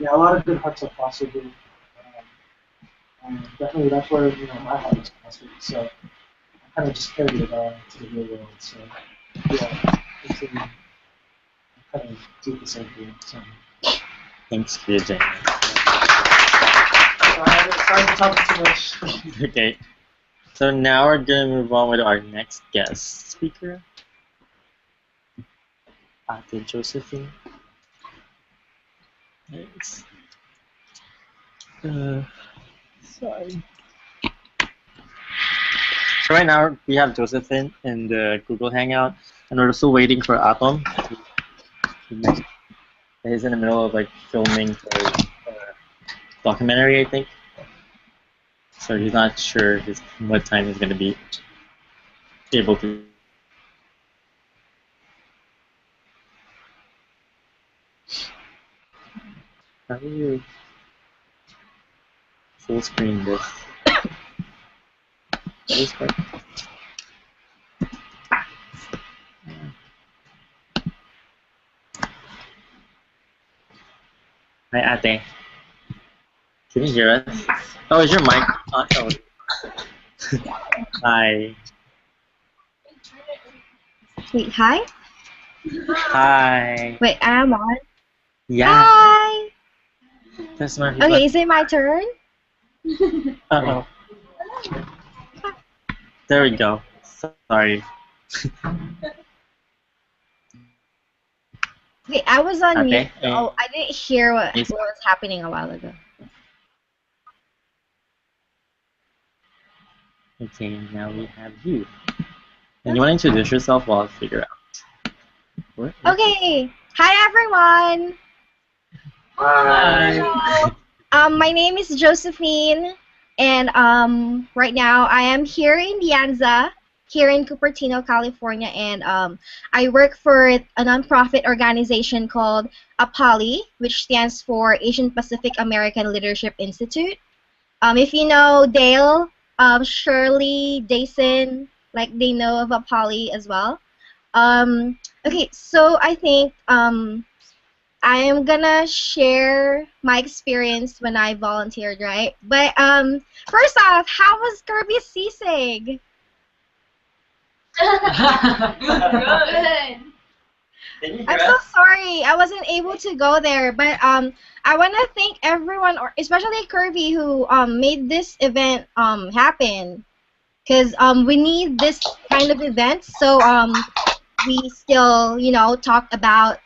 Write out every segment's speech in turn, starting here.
Yeah, a lot of good hearts are possible. And definitely that's where my heart is possible. So I kind of just carried it to the real world. So yeah, it's I kind of do the same thing. So Thanks for your journey. sorry for talking too much. Okay. So now we're gonna move on with our next guest speaker, Ate Josephine. Thanks. Sorry. So right now we have Josephine in the Google Hangout, and we're still waiting for Atom. He's in the middle of like filming for documentary, I think. So he's not sure what time he's gonna be able to. How do you full screen this? This part? Hi, Ate. Can you hear us? Oh, is your mic on? Oh. Hi. Wait, hi? Hi. Wait, I'm on. Yeah. Hi! That's my Okay, is it my turn? Uh-oh. There we go. Sorry. Okay, I was on Okay. mute. Oh, I didn't hear what was happening a while ago. Okay, now we have you. And you want to introduce yourself while I figure out. What? Okay. Hi, everyone. Hi. My name is Josephine, and right now I am here in Lianza, here in Cupertino, California, and I work for a nonprofit organization called APALI, which stands for Asian Pacific American Leadership Institute. If you know Dale, Shirley, Dason, like they know of APALI as well. Okay, so I think I am gonna share my experience when I volunteered, right? But first off, how was Kirby's sisig? Good. I'm so sorry I wasn't able to go there, but I want to thank everyone, or especially Kirby, who made this event happen. Because we need this kind of event, so we still talk about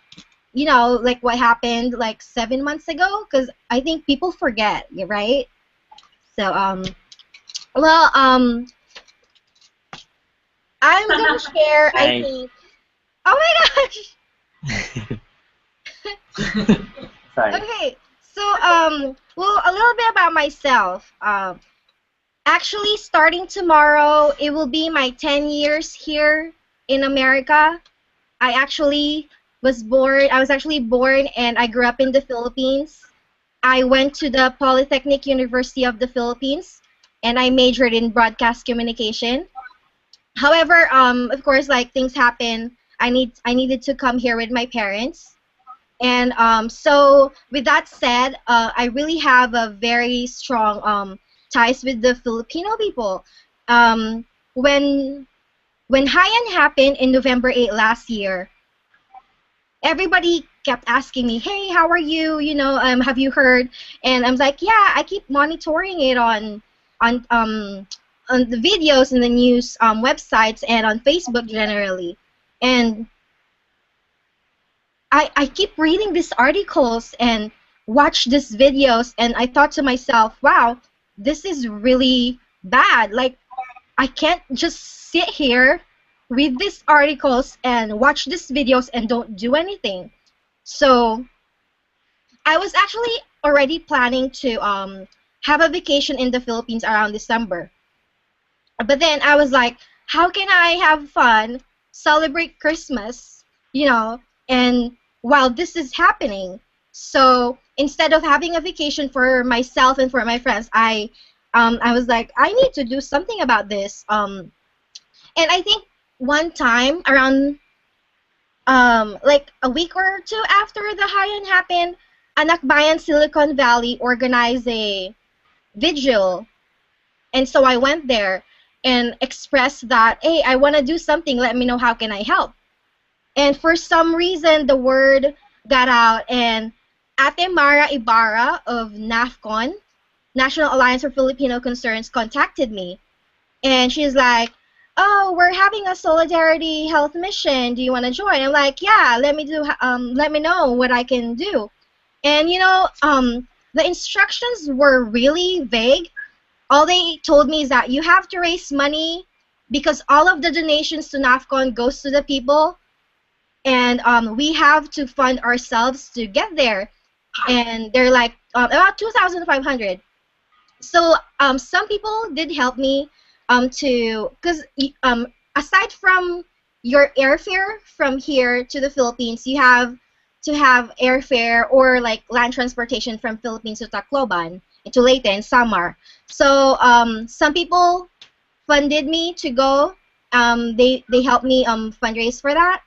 like what happened like 7 months ago, because I think people forget, right? So well I'm gonna share. Hi. I think. Oh my gosh. Sorry. Okay, so well, a little bit about myself. Actually, starting tomorrow, it will be my 10 years here in America. I was actually born and I grew up in the Philippines. I went to the Polytechnic University of the Philippines and I majored in broadcast communication. However, of course, like things happen. I needed to come here with my parents. And so with that said, I really have a very strong ties with the Filipino people. Um, when when Haiyan happened in November 8 last year, everybody kept asking me, "Hey, how are you? Have you heard?" And I'm like, "Yeah, I keep monitoring it on um on the videos and the news websites and on Facebook generally." And I keep reading these articles and watch these videos, and I thought to myself, "Wow, this is really bad. Like, I can't just sit here, read these articles, and watch these videos and don't do anything." So I was actually already planning to have a vacation in the Philippines around December. But then I was like, how can I have fun, celebrate Christmas, and while this is happening? So instead of having a vacation for myself and for my friends, I was like, I need to do something about this. And I think one time around like a week or two after the Haiyan happened, Anakbayan Silicon Valley organized a vigil, and so I went there and expressed that, hey, I want to do something. Let me know how can I help. And for some reason, the word got out, and Ate Mara Ibarra of NAFCON, National Alliance for Filipino Concerns, contacted me. And she's like, oh, we're having a Solidarity Health mission. Do you want to join? I'm like, yeah, let me know what I can do. And the instructions were really vague. All they told me is that you have to raise money because all of the donations to NAFCON goes to the people, and we have to fund ourselves to get there. And they're like about 2,500. So some people did help me because aside from your airfare from here to the Philippines, you have to have airfare or like land transportation from Philippines to Tacloban, to Leyte and Samar. So some people funded me to go. They helped me fundraise for that.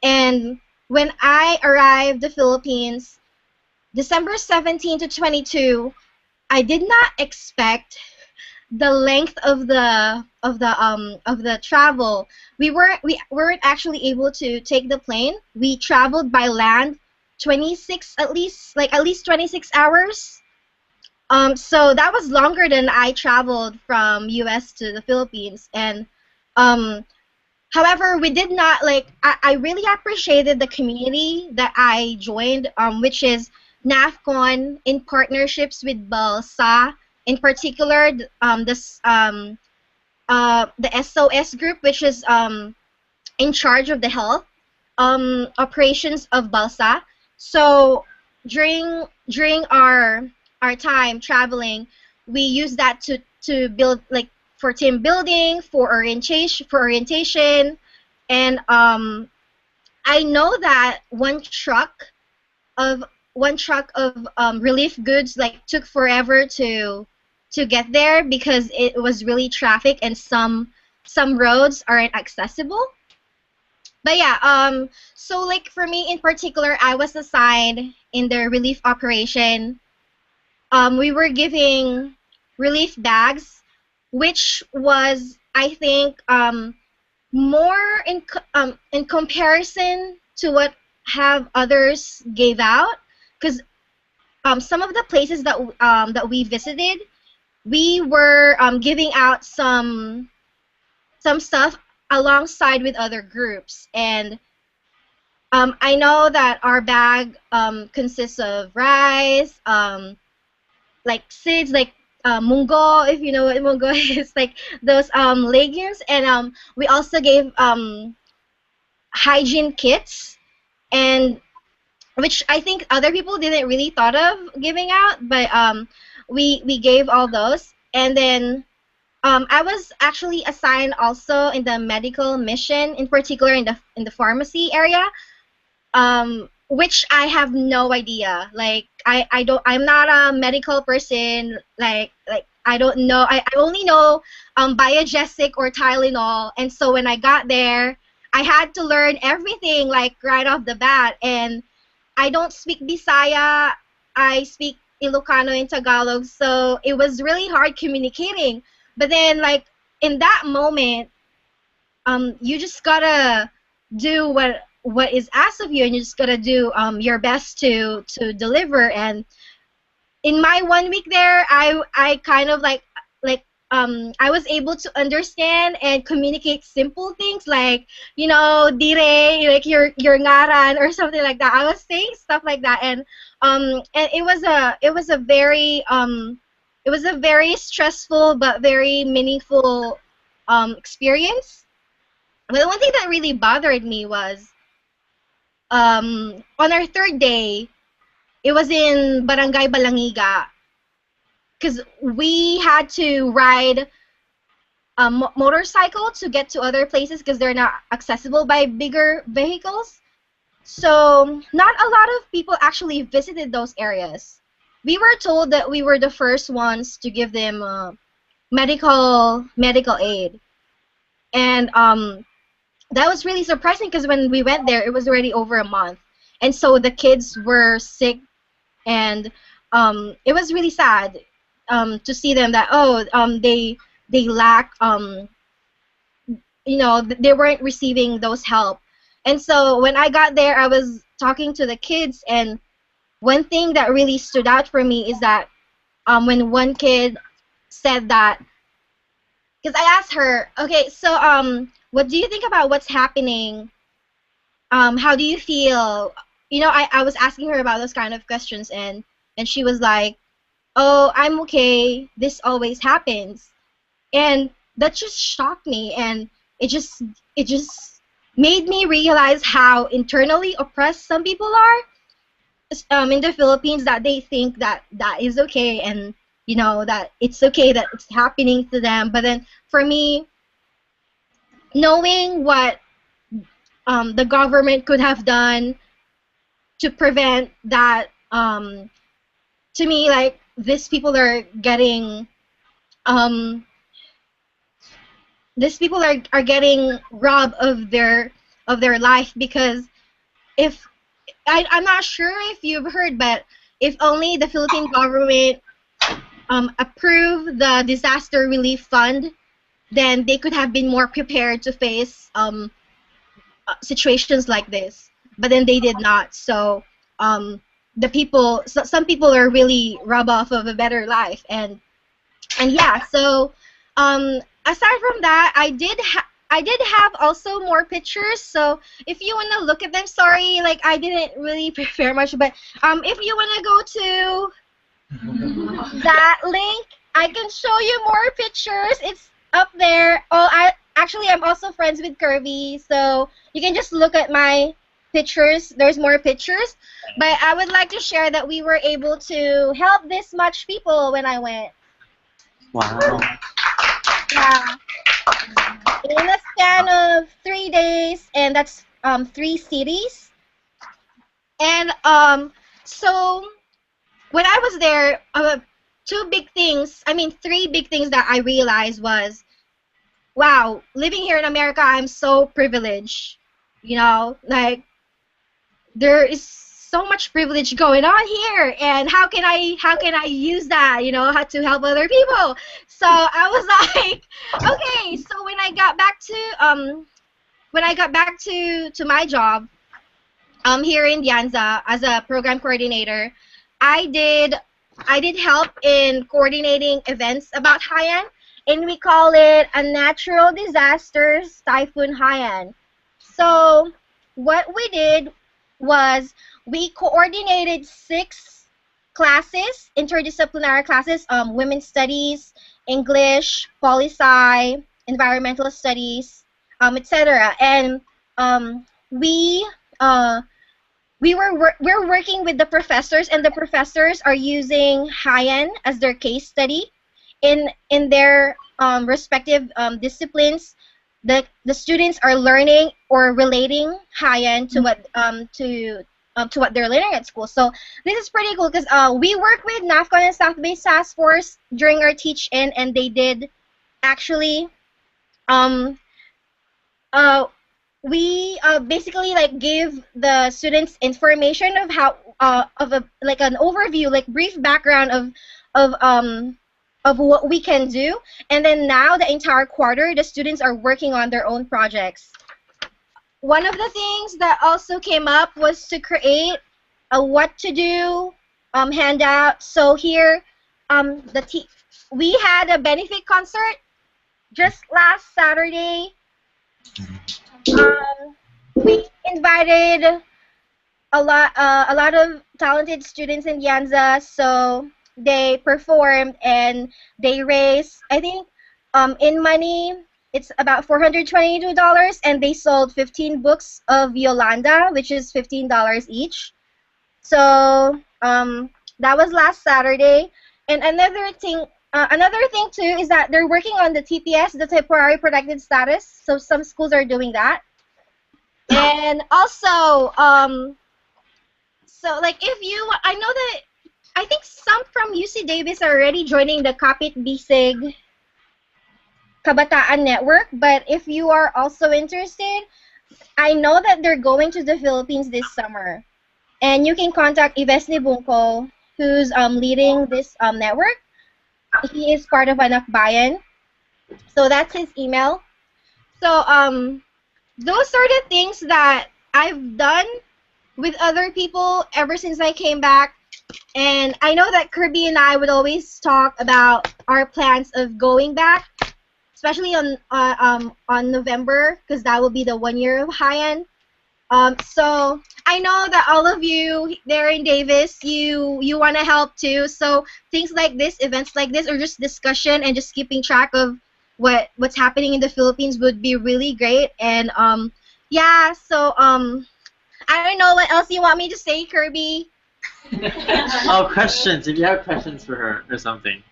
And when I arrived the Philippines, December 17 to 22, I did not expect the length of the travel. We weren't actually able to take the plane. We traveled by land 26 at least 26 hours. So that was longer than I traveled from US to the Philippines. And um however, we did not I really appreciated the community that I joined, which is NAFCON in partnerships with BALSA, in particular the SOS group, which is in charge of the health operations of BALSA. So during our time traveling, we use that to build for team building, for orientation, and I know that one truck of relief goods took forever to get there because it was really traffic and some roads aren't accessible. But yeah, so for me in particular, I was assigned in the relief operation. We were giving relief bags, which was, I think, more in comparison to what have others gave out, because some of the places that we visited, we were giving out some stuff alongside with other groups, and I know that our bag consists of rice, seeds mungo, if you know what mungo is, those legumes, and we also gave hygiene kits, and which I think other people didn't really thought of giving out, but we gave all those. And then I was actually assigned also in the medical mission, in particular in the pharmacy area, which I have no idea. I'm not a medical person. I don't know. I only know Biogesic or Tylenol, and so when I got there, I had to learn everything right off the bat. And I don't speak Bisaya. I speak Ilocano and Tagalog, so it was really hard communicating. But then, in that moment, you just gotta do what is asked of you, and you just gotta do your best to deliver. And in my 1 week there, I kind of I was able to understand and communicate simple things dire, your ngaran or something like that. I was saying stuff like that, and it was a very stressful but very meaningful experience. But the one thing that really bothered me was on our third day, it was in Barangay Balangiga, because we had to ride a motorcycle to get to other places because they're not accessible by bigger vehicles. So not a lot of people actually visited those areas. We were told that we were the first ones to give them medical aid, and that was really surprising because when we went there, it was already over a month, and so the kids were sick and it was really sad to see them that they lack they weren't receiving those help. And so when I got there, I was talking to the kids, and one thing that really stood out for me is that when one kid said that, because I asked her, okay, so what do you think about what's happening? How do you feel? I was asking her about those kind of questions, and she was like, oh, I'm okay. This always happens. And that just shocked me, and it just made me realize how internally oppressed some people are in the Philippines, that they think that that is okay, and that it's okay that it's happening to them. But then for me, knowing what the government could have done to prevent that, to me, like, these people are getting um, are getting robbed of their life, because if I'm not sure if you've heard, but if only the Philippine government approved the disaster relief fund, then they could have been more prepared to face situations like this. But then they did not. So some people are really robbed off of a better life, and yeah. So aside from that, I did have also more pictures. So if you wanna look at them, sorry, like I didn't really prepare much, but if you wanna go to that link, I can show you more pictures. It's up there. Oh, I'm also friends with Kirby, so you can just look at my pictures. There's more pictures, but I would like to share that we were able to help this much people when I went. Wow. Yeah. In a span of 3 days, and that's 3 cities. And so when I was there, three big things that I realized was, wow, living here in America, I'm so privileged. Like, there is so much privilege going on here, and how can I use that, how to help other people? So I was like, okay. So when I got back to my job here in Dianza as a program coordinator, I did help in coordinating events about Haiyan, and we call it a natural disasters typhoon Haiyan. So what we did was we coordinated 6 classes, interdisciplinary classes, women's studies, English, poli-sci, environmental studies, etc. And we we're working with the professors, and the professors are using Haiyan as their case study in their respective disciplines. The students are learning or relating Haiyan to what they're learning at school. So this is pretty cool, because we work with NAFCON and South-Based Task Force during our teach-in, and they did actually we basically like gave the students information of how like an overview, like brief background of what we can do, and then now the entire quarter the students are working on their own projects. One of the things that also came up was to create a what to do handout. So here we had a benefit concert just last Saturday. We invited a lot of talented students in Dianza, so they performed and they raised, I think, in money, it's about $422, and they sold 15 books of Yolanda, which is $15 each. So that was last Saturday. And another thing too is that they're working on the TPS, the temporary protected status. So some schools are doing that. And also, so like I know that I think some from UC Davis are already joining the Kapit Bisig Kabataan Network, but if you are also interested, I know that they're going to the Philippines this summer. And you can contact Ives Nibungko, who's leading this network. He is part of Anak Bayan. So that's his email. So those are the things that I've done with other people ever since I came back. And I know that Kirby and I would always talk about our plans of going back, especially on November, because that will be the 1 year of Haiyan. So I know that all of you there in Davis, you want to help too. So things like this, events like this, or just discussion and just keeping track of what's happening in the Philippines would be really great. And yeah, so I don't know what else you want me to say, Kirby. Oh, questions. If you have questions for her or something.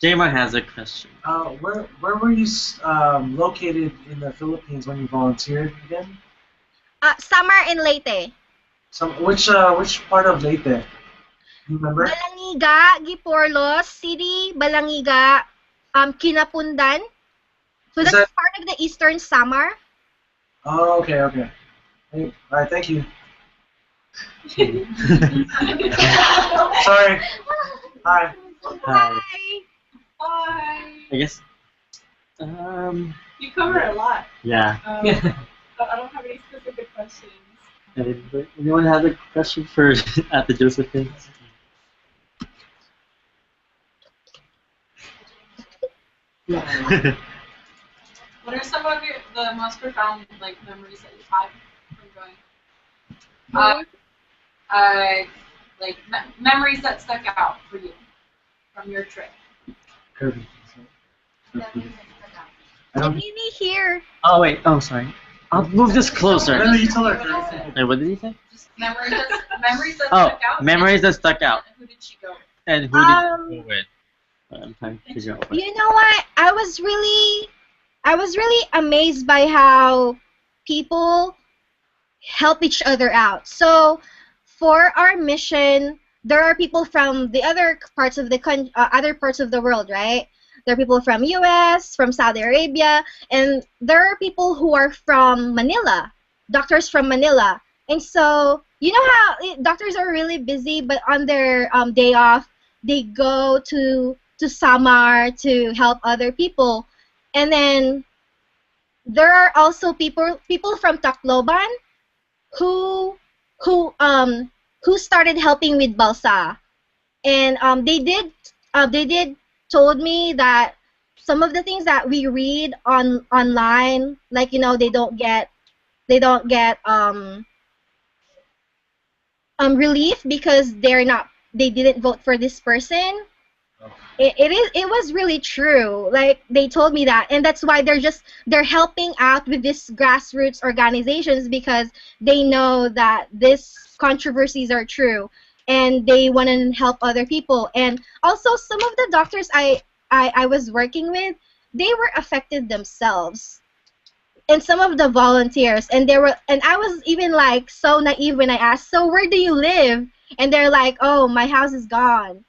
Jama has a question. Where were you located in the Philippines when you volunteered again? Summer in Leyte. Which part of Leyte? Do you remember? Balangiga, Giporlos City, Balangiga, Kinapundan. So Is that's that- part of the Eastern Samar. Oh, okay. Hey, all right, thank you. Sorry. Hi. Hi. Bye. I guess. You covered a lot. Yeah. But I don't have any specific questions. Anyone have a question for at the Josephines? Yeah. What are some of the most profound memories that you've had from going? Memories that stuck out for you from your trip. Kirby. I I don't. need me here. Oh wait. Oh sorry. I'll move this closer. No, you tell her. Kirby. Wait, what did he say? Just memories that Oh, stuck out. memories that stuck out. And who did she go with? And who did you go with? I'm trying to figure out. You know what? I was really amazed by how people help each other out. So for our mission, there are people from the other parts of the world, right? There are people from US, from Saudi Arabia, and there are people who are from Manila, doctors from Manila. And so, you know how doctors are really busy, but on their day off, they go to Samar to help other people. And then there are also people from Tacloban who started helping with Balsa. And they did told me that some of the things that we read online, like they don't get relief because they didn't vote for this person. It was really true. Like they told me that, and that's why they're helping out with this grassroots organizations because they know that these controversies are true, and they want to help other people. And also, some of the doctors I was working with, they were affected themselves, and some of the volunteers, and I was even like so naive when I asked, so where do you live? And they're like, oh, my house is gone.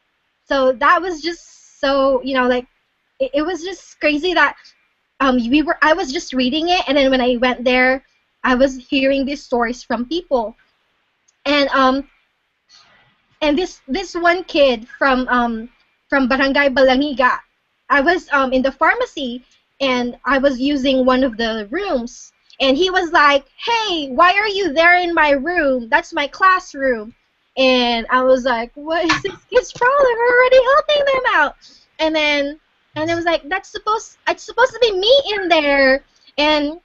So that was just so, it was just crazy that I was just reading it, and then when I went there, I was hearing these stories from people. And this one kid from Barangay Balangiga, I was in the pharmacy, and I was using one of the rooms, and he was like, hey, why are you there in my room? That's my classroom. And I was like, what is this kid's problem? We're already helping them out. And it was like, it's supposed to be me in there. And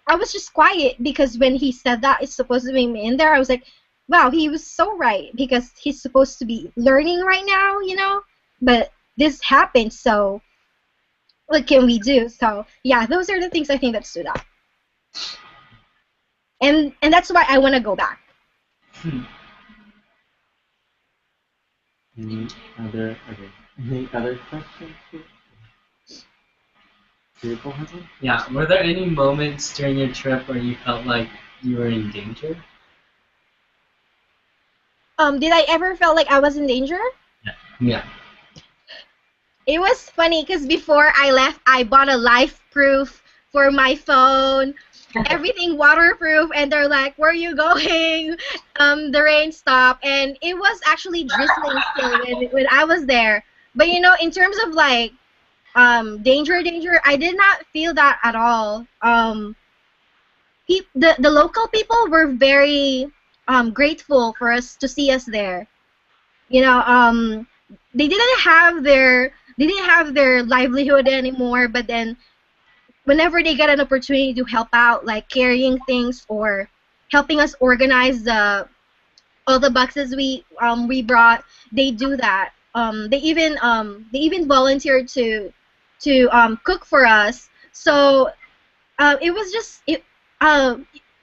I was just quiet because when he said that it's supposed to be me in there, I was like, wow, he was so right because he's supposed to be learning right now, But this happened, so what can we do? So yeah, those are the things I think that stood out. And that's why I want to go back. Any other questions? Yeah, were there any moments during your trip where you felt like you were in danger? Did I ever feel like I was in danger? Yeah. It was funny because before I left, I bought a life proof for my phone. everything waterproof, and they're like, "Where are you going?" The rain stopped, and it was actually drizzling still when I was there. But in terms of like danger, I did not feel that at all. The local people were very grateful for us to see us there. You know, they didn't have their livelihood anymore, but then whenever they get an opportunity to help out, like carrying things or helping us organize all the boxes we brought, they do that. They even volunteered to cook for us. So it was just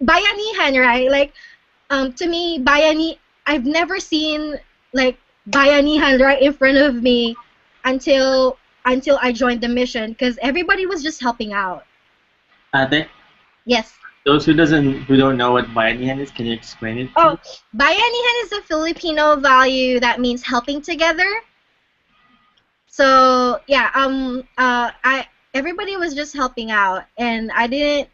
bayanihan, right? Like to me, I've never seen like bayanihan right in front of me until I joined the mission, because everybody was just helping out. Ate, Yes. those who don't know what bayanihan is, can you explain it? To Oh, me? bayanihan is a Filipino value that means helping together. So yeah, I everybody was just helping out, and I didn't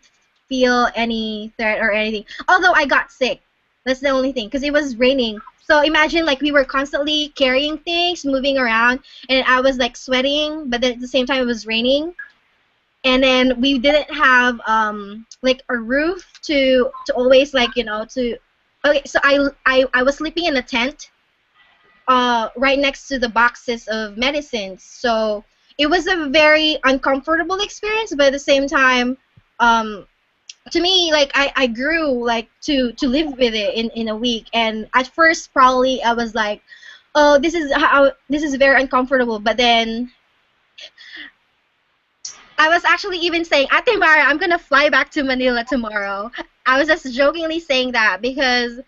feel any threat or anything. Although I got sick, that's the only thing, because it was raining. So imagine like we were constantly carrying things, moving around, and I was like sweating, but then at the same time it was raining, and then we didn't have like a roof to always like to. Okay, so I was sleeping in a tent right next to the boxes of medicines. So it was a very uncomfortable experience, but at the same time, um, to me, like I grew like to live with it in a week. And at first, probably I was like, oh, this is very uncomfortable. But then I was actually even saying, Ate Mara, I'm gonna fly back to Manila tomorrow. I was just jokingly saying that because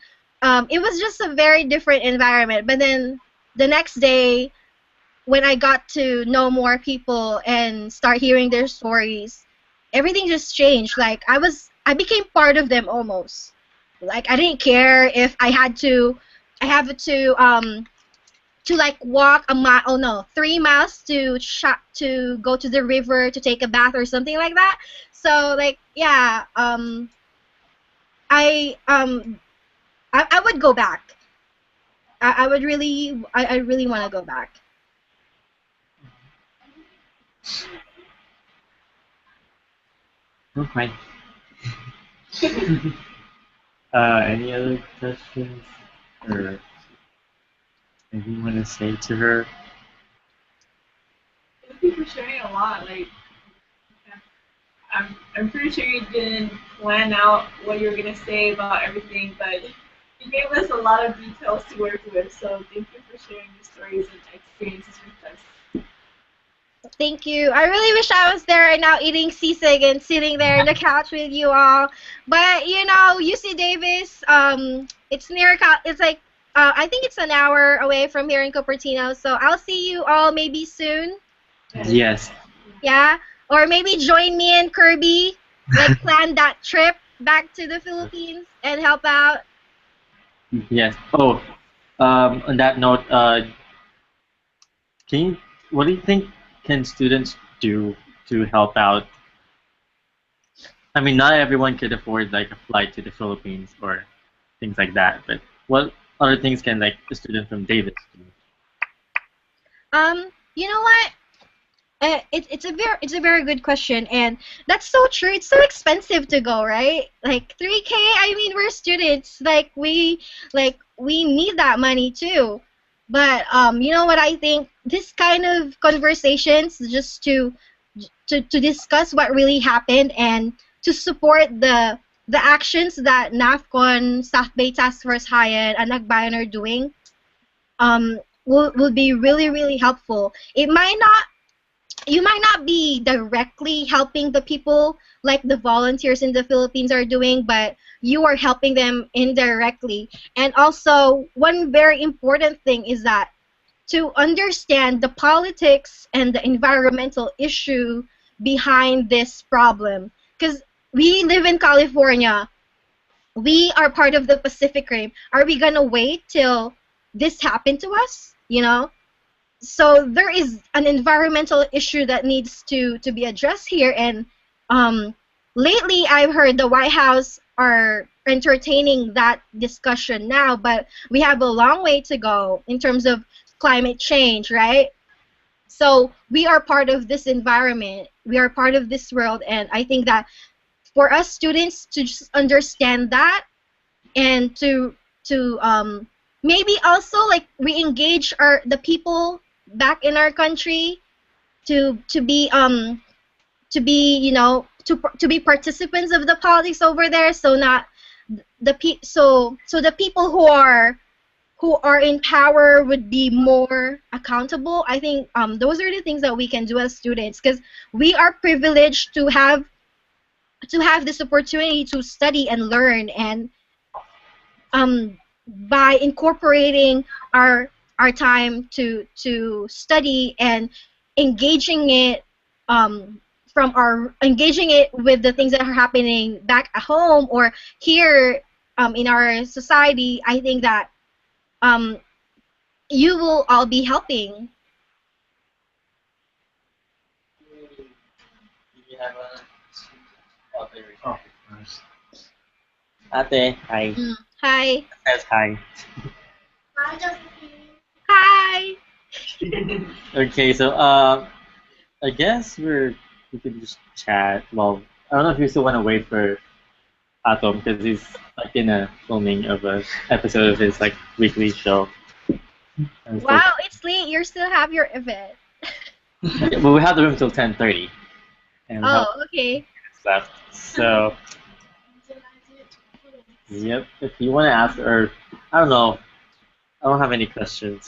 it was just a very different environment. But then the next day, when I got to know more people and start hearing their stories, everything just changed. Like I became part of them almost. Like I didn't care if I have to like walk a mile, oh no, 3 miles to go to the river to take a bath or something like that. So like yeah, I um I would go back. I really want to go back. Okay. Any other questions or anything you want to say to her? Thank you for sharing a lot. Like, I'm pretty sure you didn't plan out what you were gonna say about everything, but you gave us a lot of details to work with. So thank you for sharing your stories and experiences with us. Thank you. I really wish I was there right now eating sisig and sitting there on the couch with you all. But UC Davis, it's near. It's like I think it's an hour away from here in Cupertino. So I'll see you all maybe soon. Yes. Yeah, or maybe join me and Kirby, like plan that trip back to the Philippines and help out. Yes. Oh, on that note, what do you think can students do to help out? I mean, not everyone could afford like a flight to the Philippines or things like that, but what other things can like a student from Davis do? You know what? It's a very good question, and that's so true. It's so expensive to go, right? Like 3K. I mean, we're students. Like we need that money too. But you know what? I think this kind of conversations just to discuss what really happened and to support the actions that NAFCON, South Bay Task Force Haiyan, and Agbayan are doing will be really helpful. It might not You might not be directly helping the people like the volunteers in the Philippines are doing, but you are helping them indirectly. And also, one very important thing is that to understand the politics and the environmental issue behind this problem. Because we live in California, we are part of the Pacific Rim. Are we gonna wait till this happened to us? So there is an environmental issue that needs to be addressed here, and um, lately I've heard the White House are entertaining that discussion now, but we have a long way to go in terms of climate change, right? So we are part of this environment. We are part of this world, and I think that for us students to just understand that and to maybe also like re-engage the people back in our country to be to be participants of the politics over there, so not so the people who are in power would be more accountable. I think those are the things that we can do as students, because we are privileged to have this opportunity to study and learn, and by incorporating our time to study and engaging it engaging it with the things that are happening back at home or here in our society, I think that um, you will all be helping. You have a oh, first. Ate, hi. Hi. Says hi. Hi. Okay, so I guess we could just chat. Well, I don't know if you still want to wait for Atom because he's like in a filming of a episode of his like weekly show. And so- Wow, it's late. You still have your event. Okay, but we have the room till 10:30, and we have Oh, okay. minutes left. So, yep. If you want to ask, or I don't know, I don't have any questions.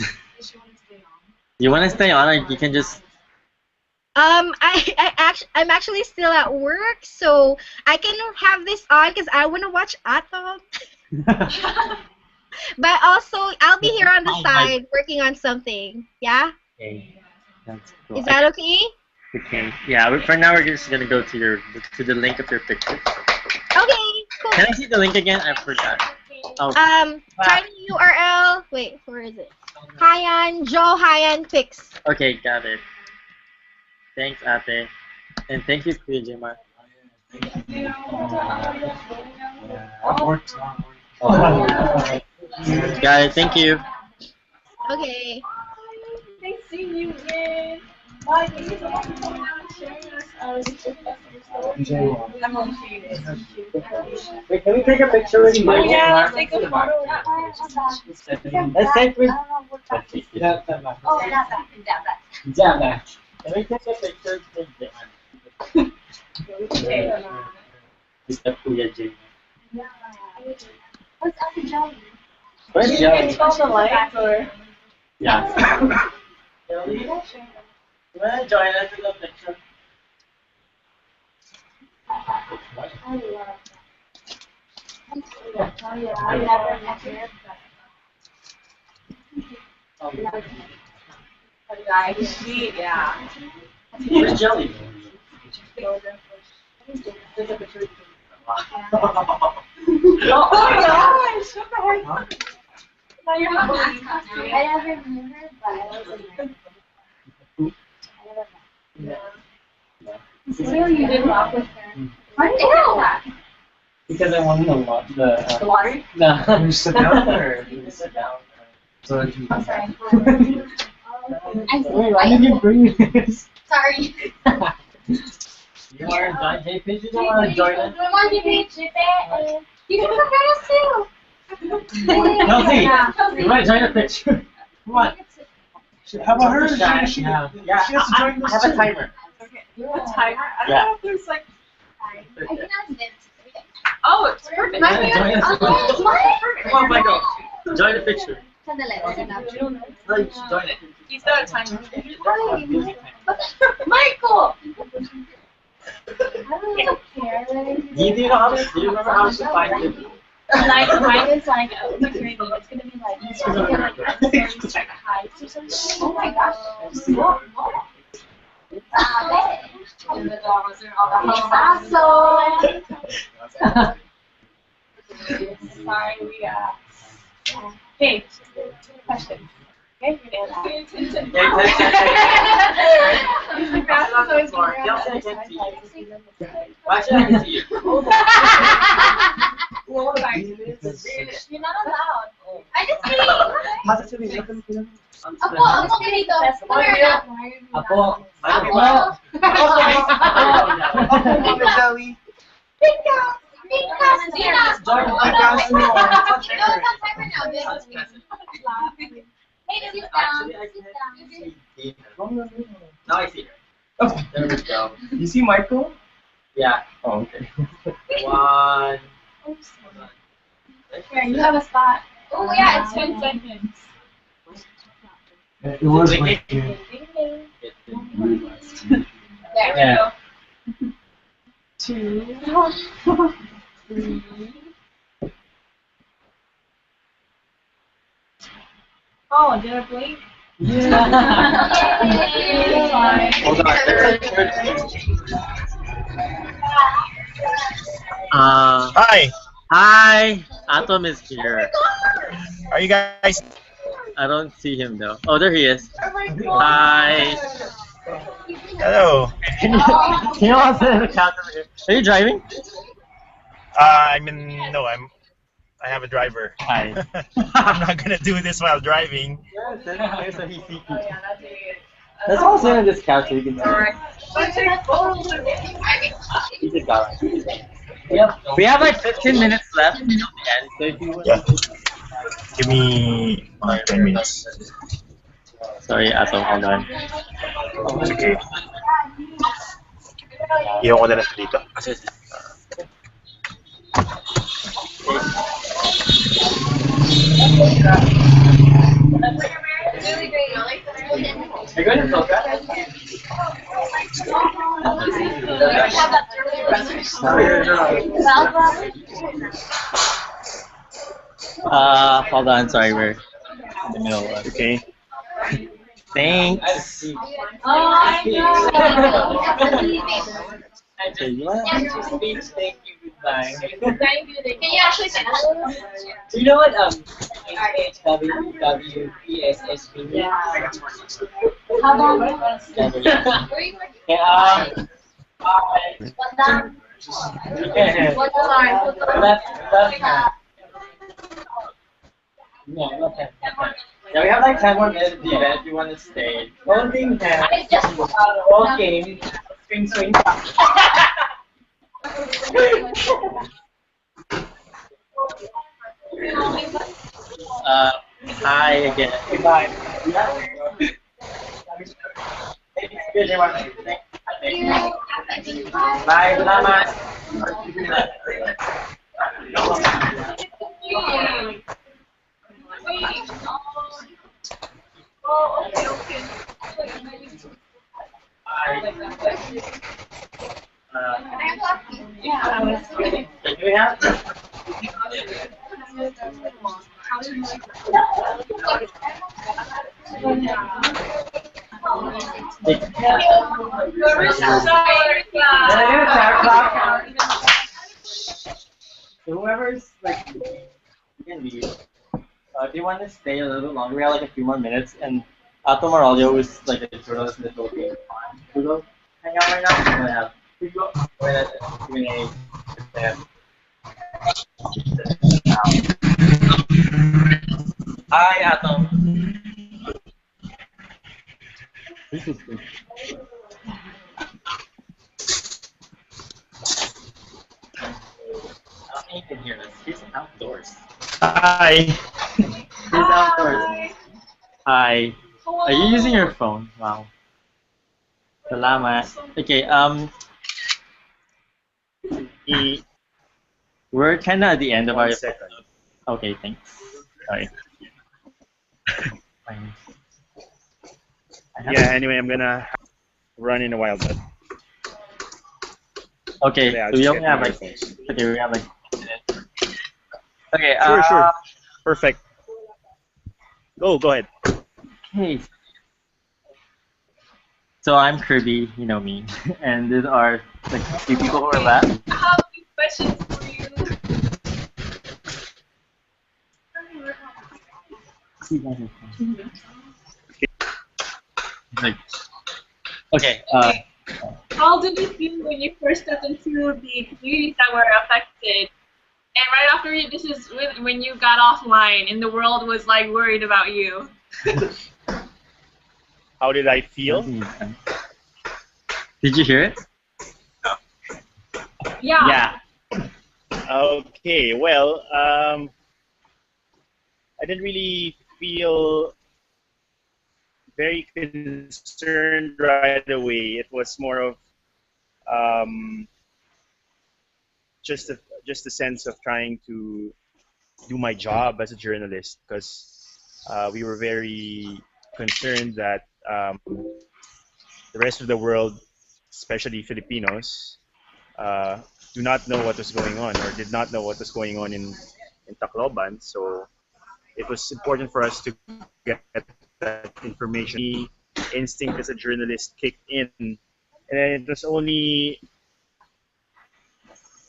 You want to stay on, or you can just. I'm actually still at work, so I can have this on because I want to watch Atom. But also, I'll be here on the side working on something. Yeah? Okay, that's cool. Is that okay? Okay. Yeah. For now, we're just gonna go to the link of your picture. Okay, cool. Can I see the link again? I forgot. Oh. Tiny URL. Wait, where is it? Haiyan, Joe Haiyan Pics. Okay, got it. Thanks, Ate. And thank you, Kuya Jemar. Got it, thank you. Okay. Nice seeing you again. Bye. Thank you so much for coming out and sharing us I'm on Wait, can we take a picture with you? Oh yeah, let's take a photo. Let's take with. Oh, Yeah. Can we take a picture with Jemar? Mr. Kuya Jemar. what's Uncle Joey? Where's You Jelly? can tell the lights or. Yeah. Jelly? You wanna join us in the picture? I love that. Oh yeah, I never met her, Yeah. Where's Jelly? Oh my gosh! What the heck? Now you're not believing I never knew her, but I was in her. I never met. So you did walk with her. Why did you do that? Because I wanted to watch The water? No, you sit down there. You sit down. So that you. I'm sorry. Wait, why did you bring this? Sorry. You want to join JP? You don't want to join us? You can prepare us too. Kelsey, you want to join a picture? Come on. How about her? Yeah, She yeah. has to join I have a timer. Okay. A timer? I don't Yeah. know if there's like. I can ask Vince. Oh, it's perfect. My Yeah, join us. Come on, Michael. Join the picture. No, you should join it. He's got a timer. Michael! I don't care. Do you know how? Do you remember how to find it? Like mine is like maternity. It's gonna be like it's gonna be like stories like hides or something. Oh my gosh. And the dogs are all the Sorry, we hey, question. Okay, you're gonna The grass is always greener on the other side. Actually, I can see you. You're not allowed. I just kidding. Positively, welcome to them. Apo ganito. Apo. Apo. Joey. Pinkas. Gina. Jordan, No, Pinkas. no, it's on timer now. Hey, sit down. Sit down. Now I see her. There we go. You see Michael? Yeah. Oh, okay. One. Here, you have a spot. Oh yeah, it's 10 seconds. It was like there. Yeah. 2, 3. Oh, did I blink? Hold on. Hi, Hi, Atom is here. are you guys? I don't see him though. Oh, there he is. Hi. Hello. Can you all sit in the couch over here? Are you driving? No, I have a driver. Hi. I'm not gonna do this while driving. There's a heat. Oh, yeah, that's it. Let's all sit on this couch so you can see. Alright. He's a guy. Yep. We have like 15 minutes left until the end, so if you want. Yeah. Give me 10 minutes. Sorry, Atom, hold on. It's okay. Iwan ko na lang siya dito. Really great. You're going to Toka? Hold on, sorry, we're in the middle of it. Okay. Thanks. Oh, I know. Okay, you want? Speech, thank you, goodbye. Can you actually say that? Do you know what HHWWESSP means? How long? Yeah, What's that? What's that? left hand. No, left hand. Yeah, we have like 10 more minutes of the event if you want to stay. Holding hand. I just Walking. Swing, swing. Hi again. Goodbye. Bye, salamat. Oh, okay, okay. Yeah, I was kidding. Do we have? So whoever's like, you can leave. If you want to stay a little longer, we have like a few more minutes, and Atom Moralio is like a journalist in the Philippines. We go hang out right now. We're gonna have Q&A with them. Hi, Atom. This is good. I don't think you can hear us. He's outdoors. Hi. He's outdoors. Hi. Are you using your phone? Wow. Salamat. Okay, we're kind of at the end of our... 1 second. Okay, thanks. Sorry. Yeah, anyway, I'm gonna run in a while, but Okay, yeah, so we just only get have my like... earphones. Okay, we have like 10 minutes. Okay, Sure. Perfect. Go ahead. Okay. So I'm Kirby, you know me, and these are like few people who are left. I have a few questions for you. Like, Okay. How did you feel when you first stepped into the communities that were affected? And right after you, this is when you got offline and the world was like worried about you. How did I feel? Did you hear it? Yeah. Okay, well, I didn't really feel very concerned right away. It was more of um, just a sense of trying to do my job as a journalist because we were very concerned that the rest of the world, especially Filipinos, uh, do not know what was going on or did not know what was going on in Tacloban. So it was important for us to get that information. The instinct as a journalist kicked in, and then it was only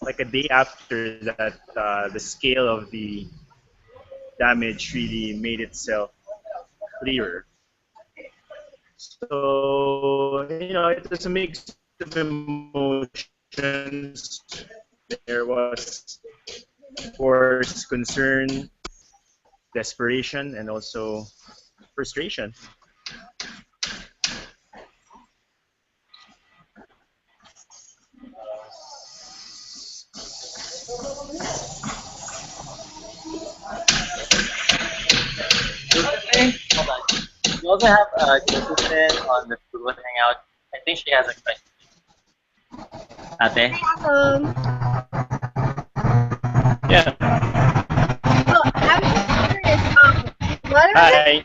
like a day after that the scale of the damage really made itself clearer. So, it was a mix of emotions. There was, of course, concern, desperation, and also frustration. Okay. Hold on. We also have Josephine on the Google Hangout. I think she has a question. Ate? Yeah. So I'm just curious. What are Hi.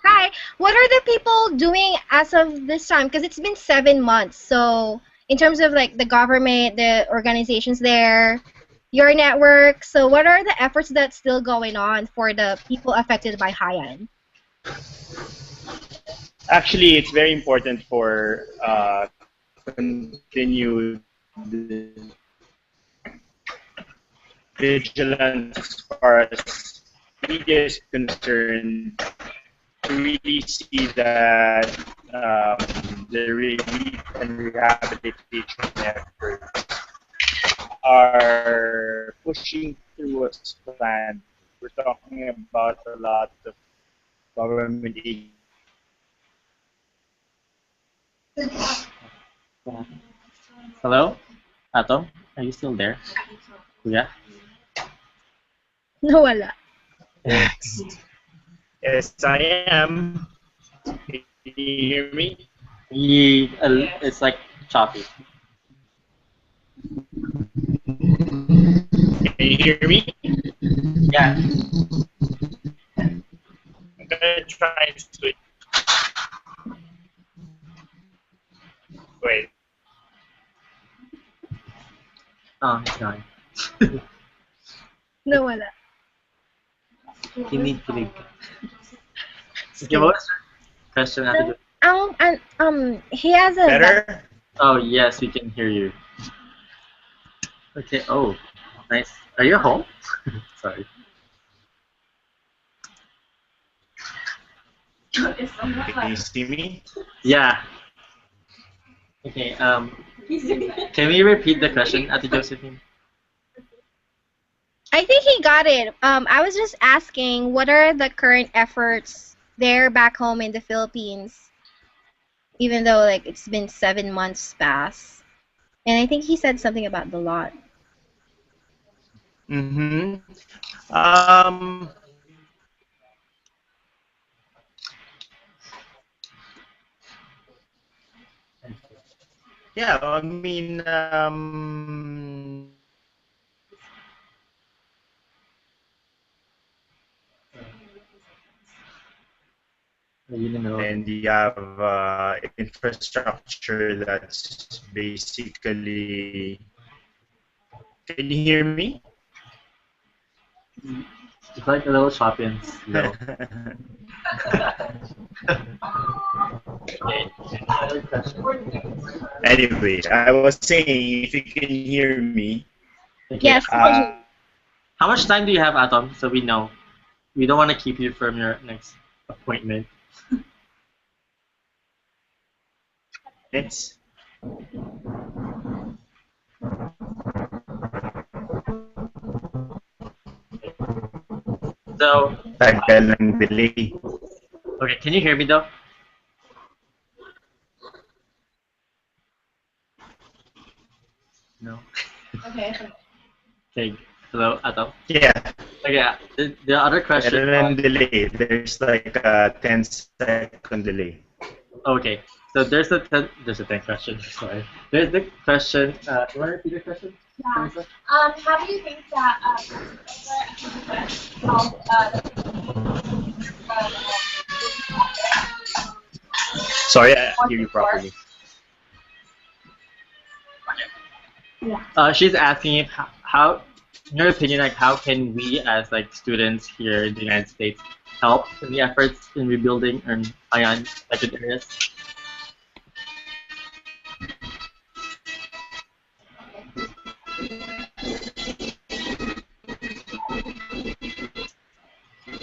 hi? What are the people doing as of this time? Because it's been 7 months. So in terms of like the government, the organizations there, your network. So what are the efforts that's still going on for the people affected by Haiyan? Actually, it's very important for continued vigilance as far as media is concerned to really see that the relief and rehabilitation efforts are pushing through as planned. We're talking about a lot of government agencies. Hello? Atom? Are you still there? Yeah? Wala. Yes, I am. Can you hear me? It's like choppy. Can you hear me? Yeah. I'm gonna try and switch. Wait. Oh, it's gone. No, wala. Kinig. Okay, what was your question, Ate? He has a Better? Oh, yes, we can hear you. Okay, oh, nice. Are you home? Sorry. Can you see me? Yeah. Okay, can we repeat the question, Ate Josephine? I think he got it. I was just asking, what are the current efforts there back home in the Philippines, even though like it's been 7 months past. And I think he said something about the lot. Mm-hmm. Um, yeah, I mean, and you have infrastructure that's basically. Can you hear me? It's like a little choppy and slow. Okay, another question. Anyways, I was saying if you can hear me. Okay, Yes. how much time do you have, Atom? So we know. We don't want to keep you from your next appointment. minutes. So, Tagal ng delay. okay, can you hear me though? No. Okay. Okay. Hello, Ato. Yeah, Okay, the other question. meron ng delay. There's like a 10-second delay. Okay, so there's a 10 question. Sorry, there's the question. You want to repeat the question? Yeah. Teresa? How do you think that help Sorry, I hear you properly. She's asking if how, in your opinion, like how can we as like students here in the United States help in the efforts in rebuilding Haiyan affected areas?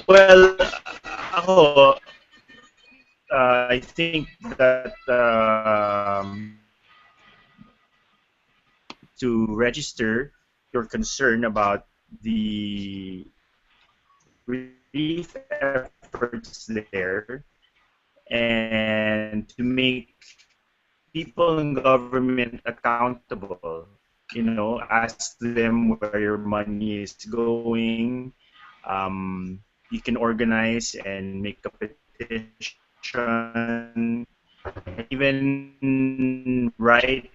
Well, ako, I think that to register your concern about the relief efforts there and to make people in government accountable. Ask them where your money is going. You can organize and make a petition, even write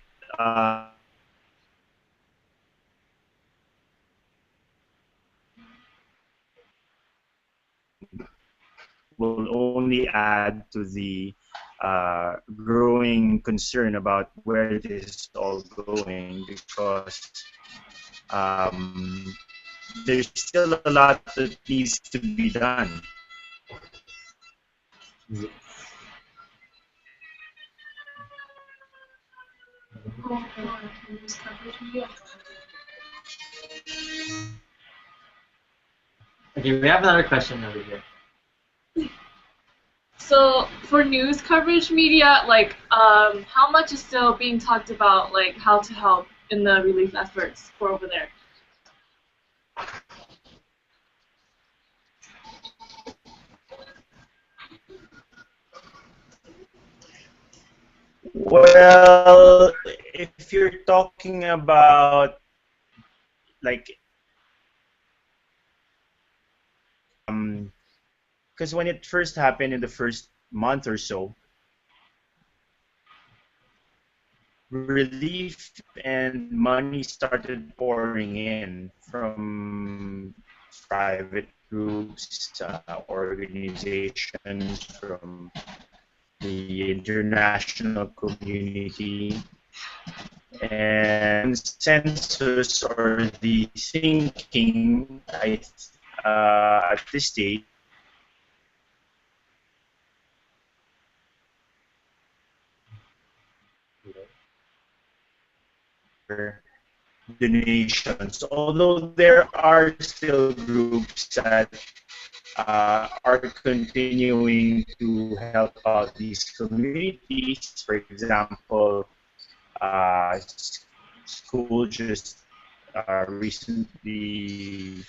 will only add to the growing concern about where this is all going because um, there's still a lot that needs to be done. Okay, we have another question over here. So for news coverage media, like how much is still being talked about, like how to help in the relief efforts for over there? Well, if you're talking about like because when it first happened in the first month or so, relief and money started pouring in from private groups, organizations, from the international community, and consensus or the thinking at this stage donations, although there are still groups that are continuing to help out these communities. For example, school just recently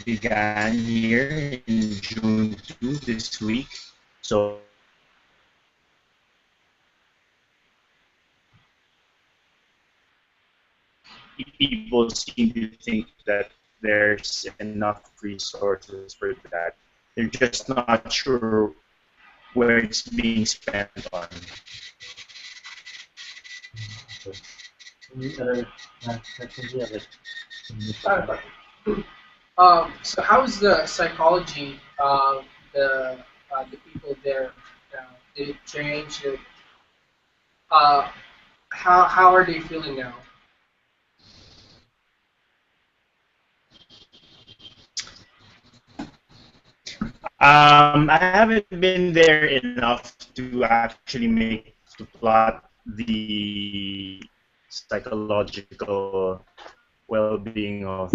began here in June 2 this week. So people seem to think that there's enough resources for that. They're just not sure where it's being spent on. Any other questions you have? So how's the psychology of the people there? Did it change? How are they feeling now? I haven't been there enough to actually to plot the psychological well-being of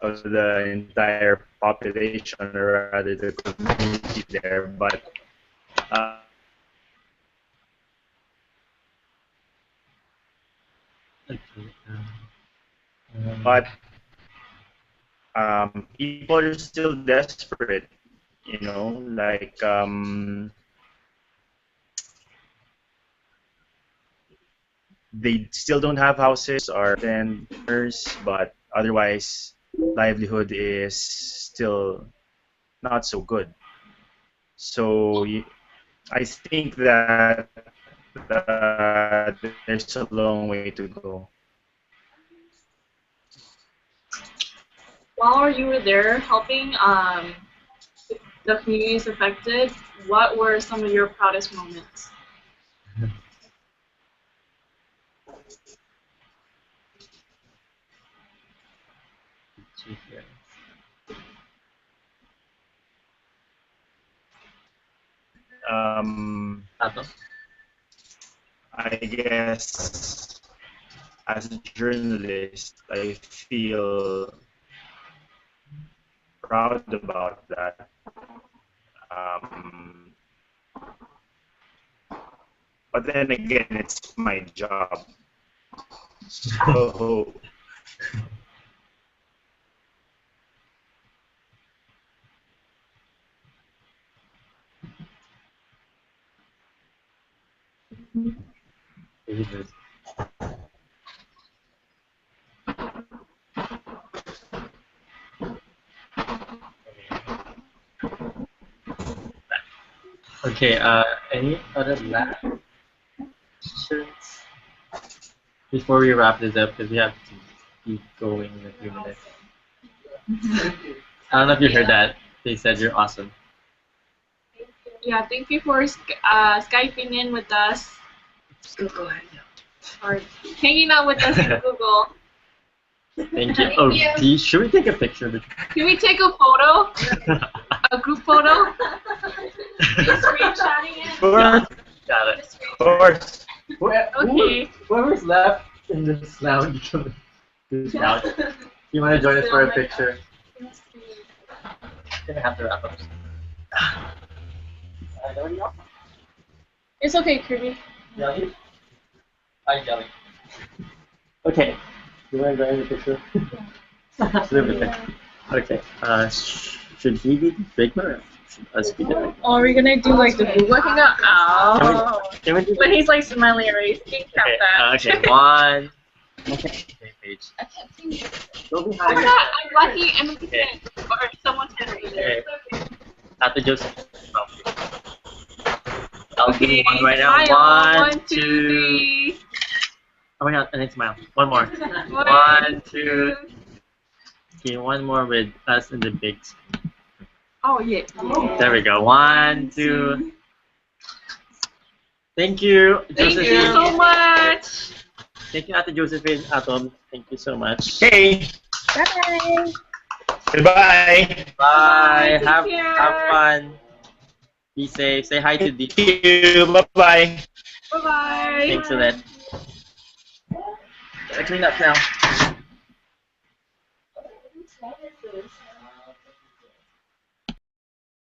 of the entire population, or rather the community there. But Okay. But people are still desperate, you know, like they still don't have houses or vendors, but otherwise livelihood is still not so good. So I think that there's a long way to go. While you were there helping the communities affected, what were some of your proudest moments? Tato? I guess as a journalist, I feel proud about that. Um, but then again, it's my job. So David. Okay, any other last questions before we wrap this up? Because we have to keep going in a few minutes. I don't know if you heard that. They said you're awesome. Yeah, thank you for Skyping in with us. Go ahead. Or hanging out with us in Google. Thank you. Oh, should we take a picture of it? Can we take a photo? A group photo? Just screenshotting it? Yeah, got it. of course. Okay. Whoever's left in this lounge, this couch, you want to join us for a picture? Gonna have to wrap up. It's okay, Kirby. Jelly? Hi, Jelly. Okay. You want to join the picture? Okay. Should he be the figure or should us be the figure? Oh, are we gonna do like the Google hangout? Oh. Can we do But he's like smiling already. You can count that. Okay, one. Okay, page. I can't see. Go Oh behind. my god, I'm lucky. I'm lucky. Okay. Or someone's gonna be there. Okay. Ate Joseph. I'll do Okay, one right now. smile. One, 1, 2, two. 3. Oh my god, and then smile. One more. 1, 2. Okay, one more with us in the big screen. Oh, yeah. There we go. 1, 2. Thank you, Thank you Josephine. so much. Thank you, Ate Josephine. Atom, thank you so much. Hey, Bye. goodbye. Bye. Take Have care. fun. Be safe. Say hi to Thank D. you. Bye bye. Bye-bye. Thanks for that. Clean up now.